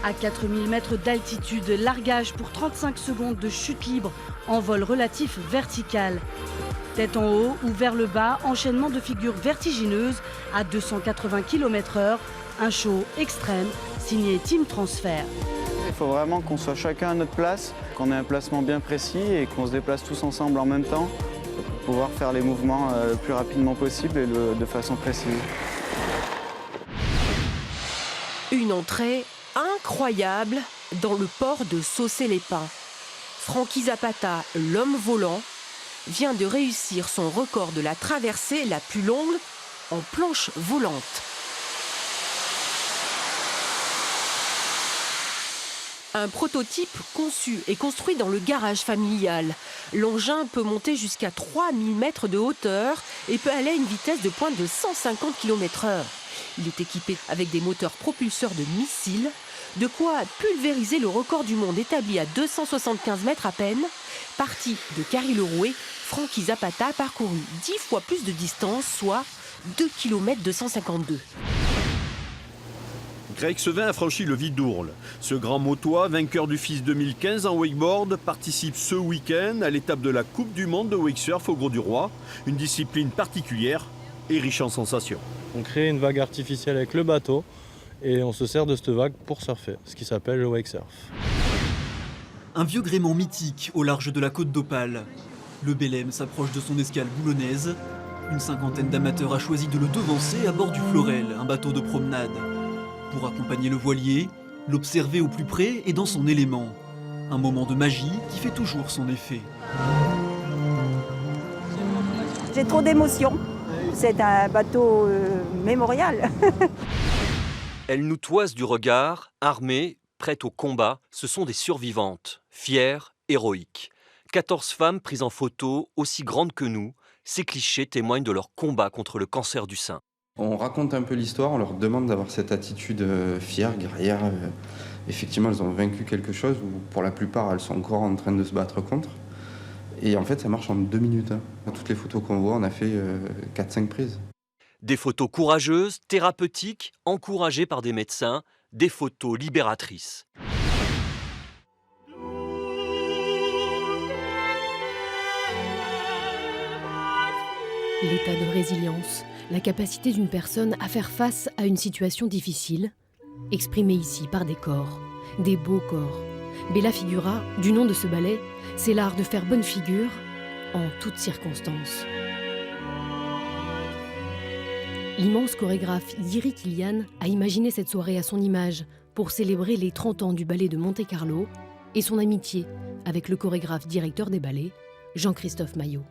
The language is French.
À 4000 mètres d'altitude, largage pour 35 secondes de chute libre en vol relatif vertical. Tête en haut ou vers le bas, enchaînement de figures vertigineuses à 280 km/h. Un show extrême signé Team Transfert. Il faut vraiment qu'on soit chacun à notre place, qu'on ait un placement bien précis et qu'on se déplace tous ensemble en même temps pour pouvoir faire les mouvements le plus rapidement possible et de façon précise. Une entrée incroyable dans le port de Saucé-les-Pins. Francky Zapata, l'homme volant, vient de réussir son record de la traversée la plus longue en planche volante. Un prototype conçu et construit dans le garage familial. L'engin peut monter jusqu'à 3000 mètres de hauteur et peut aller à une vitesse de pointe de 150 km/h. Il est équipé avec des moteurs propulseurs de missiles, de quoi pulvériser le record du monde établi à 275 mètres à peine. Parti de Carry-le-Rouet, Francky Zapata a parcouru 10 fois plus de distance, soit 2 km 252. Greg Sevin a franchi le Vidourle. Ce grand motois, vainqueur du FIS 2015 en wakeboard, participe ce week-end à l'étape de la Coupe du Monde de wakesurf au Grau-du-Roi, une discipline particulière et riche en sensations. On crée une vague artificielle avec le bateau et on se sert de cette vague pour surfer, ce qui s'appelle le wakesurf. Un vieux gréement mythique au large de la côte d'Opale. Le Bélem s'approche de son escale boulonnaise. Une cinquantaine d'amateurs a choisi de le devancer à bord du Florel, un bateau de promenade. Pour accompagner le voilier, l'observer au plus près et dans son élément. Un moment de magie qui fait toujours son effet. J'ai trop d'émotions. C'est un bateau mémorial. Elles nous toisent du regard, armées, prêtes au combat. Ce sont des survivantes, fières, héroïques. 14 femmes prises en photo, aussi grandes que nous. Ces clichés témoignent de leur combat contre le cancer du sein. On raconte un peu l'histoire, on leur demande d'avoir cette attitude fière, guerrière. Effectivement, elles ont vaincu quelque chose, ou pour la plupart, elles sont encore en train de se battre contre. Et en fait, ça marche en 2 minutes. Toutes les photos qu'on voit, on a fait 4-5 prises. Des photos courageuses, thérapeutiques, encouragées par des médecins, des photos libératrices. L'état de résilience, la capacité d'une personne à faire face à une situation difficile, exprimée ici par des corps, des beaux corps. Bella Figura, du nom de ce ballet, c'est l'art de faire bonne figure en toutes circonstances. L'immense chorégraphe Yiri Kilian a imaginé cette soirée à son image pour célébrer les 30 ans du ballet de Monte-Carlo et son amitié avec le chorégraphe directeur des ballets, Jean-Christophe Maillot.